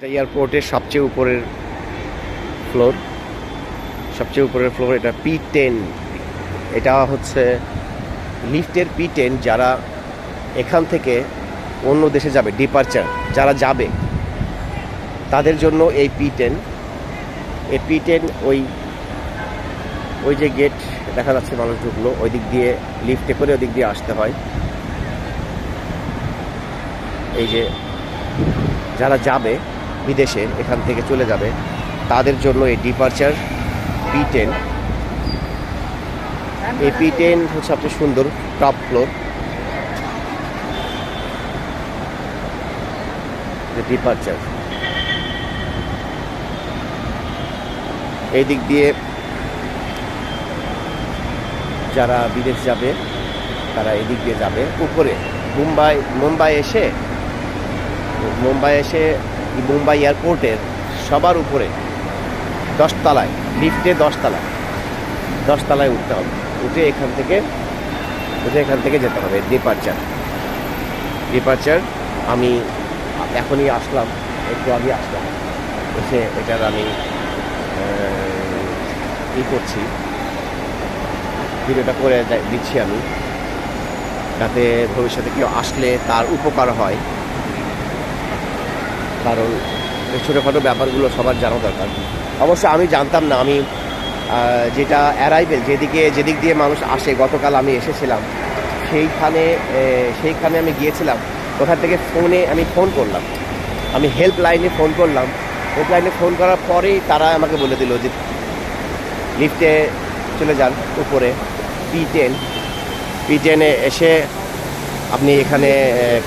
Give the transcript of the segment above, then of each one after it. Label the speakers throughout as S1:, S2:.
S1: এয়ারপোর্টের সবচেয়ে উপরের ফ্লোর, এটা P10। এটা হচ্ছে লিফটের P10। যারা এখান থেকে অন্য দেশে যাবে, ডিপারচার যারা যাবে তাদের জন্য এই P10। এই P10 ওই যে গেট দেখা যাচ্ছে, মানুষ ঢুকলো ওই দিক দিয়ে, লিফটে করে ওই দিক দিয়ে আসতে হয়। এই যে যারা যাবে বিদেশে, এখান থেকে চলে যাবে, তাদের জন্য এই ডিপারচার P10। এই P10 হচ্ছে সবচেয়ে সুন্দর টপ ফ্লোর। ডিপারচার এই দিক দিয়ে যারা বিদেশ যাবে তারা এই দিক দিয়ে যাবে উপরে। মুম্বাই এসে মুম্বাই এয়ারপোর্টের সবার উপরে 10 তলায়, লিফটে 10 তলায় উঠতে হবে। উঠে এখান থেকে যেতে হবে ডিপারচার। আমি এখনই আসলাম, একটু আগে আসলাম, এসে এটার আমি করছি, ভিডিওটা করে দিচ্ছি আমি, যাতে ভবিষ্যতে কেউ আসলে তার উপকার হয়। কারণ ছোটোখাটো ব্যাপারগুলো সবার জানা দরকার। অবশ্য আমি জানতাম না, আমি যেটা অ্যারাইভেল যেদিক দিয়ে মানুষ আসে, গতকাল আমি এসেছিলাম সেইখানে আমি গিয়েছিলাম। ওখান থেকে আমি ফোন করলাম, আমি হেল্পলাইনে ফোন করলাম। হেল্পলাইনে ফোন করার পরেই তারা আমাকে বলে দিল যে লিফটে চলে যান উপরে P10 এসে আপনি এখানে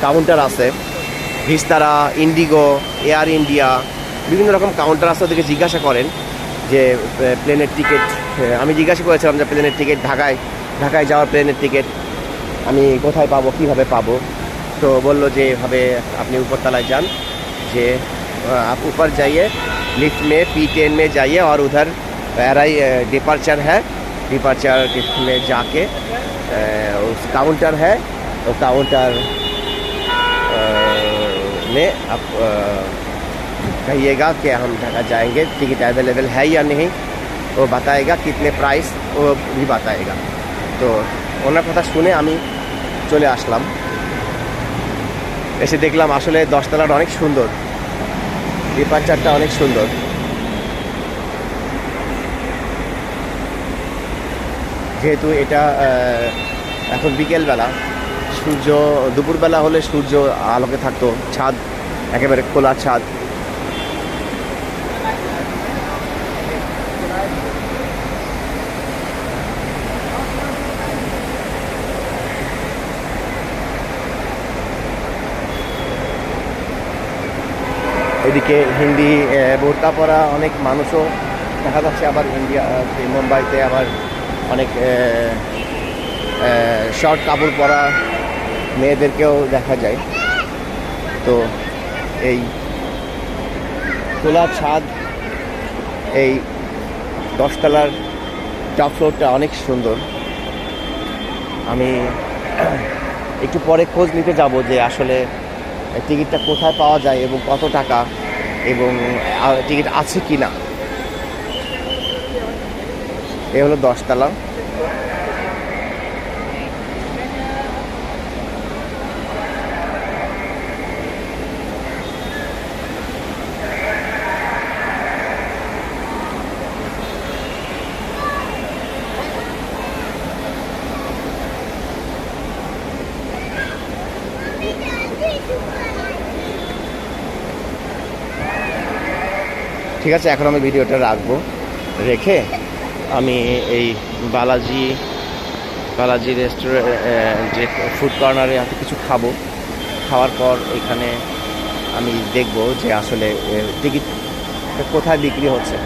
S1: কাউন্টার আছে, ভিস্তারা, ইন্ডিগো, এয়ার ইন্ডিয়া, বিভিন্ন রকম কাউন্টার আছে। ওদেরকে জিজ্ঞাসা করেন যে প্লেনের টিকিট, আমি জিজ্ঞাসা করেছিলাম যে প্লেনের টিকিট, ঢাকায় যাওয়ার প্লেনের টিকিট আমি কোথায় পাবো, কীভাবে পাবো। তো বললো যে এভাবে আপনি উপরতলায় যান, যে आप ऊपर जाइए, लिफ्ट में P10 में जाइए और उधर डिपार्चर है। डिपार्चर में जाके उस काउंटर है, वो काउंटर में आप कहिएगा कि हम ढाका जाएंगे, टिकट अवेलेबल है या नहीं, वो बताएगा, कितने प्राइस वो भी बताएगा। तो ওনার কথা শুনে আমি চলে আসলাম। এসে দেখলাম আসলে 10 তলাটা অনেক সুন্দর, ডিপারচারটা অনেক সুন্দর। যেহেতু এটা এখন বিকেলবেলা, দুপুরবেলা হলে সূর্য আলোকে থাকতো, ছাদ একেবারে খোলা ছাদ। এদিকে হিন্দি বোরকা পরা অনেক মানুষও দেখা যাচ্ছে। আবার মুম্বাইতে আবার অনেক শর্ট কাপড় পরা মেয়েদেরকেও দেখা যায়। তো এই খোলা ছাদ, এই 10 তলার টপ ফ্লোরটা অনেক সুন্দর। আমি একটু পরে খোঁজ নিতে যাব যে আসলে টিকিটটা কোথায় পাওয়া যায় এবং কত টাকা, এবং টিকিট আছে কি না। এ হলো 10 তলা। ঠিক আছে, এখন আমি ভিডিওটা রেখে আমি এই বালাজি রেস্টুরেন্ট, যে ফুড কর্নারে হাতে কিছু খাওয়ার পর এখানে আমি দেখব যে আসলে টিকিট কোথায় বিক্রি হচ্ছে।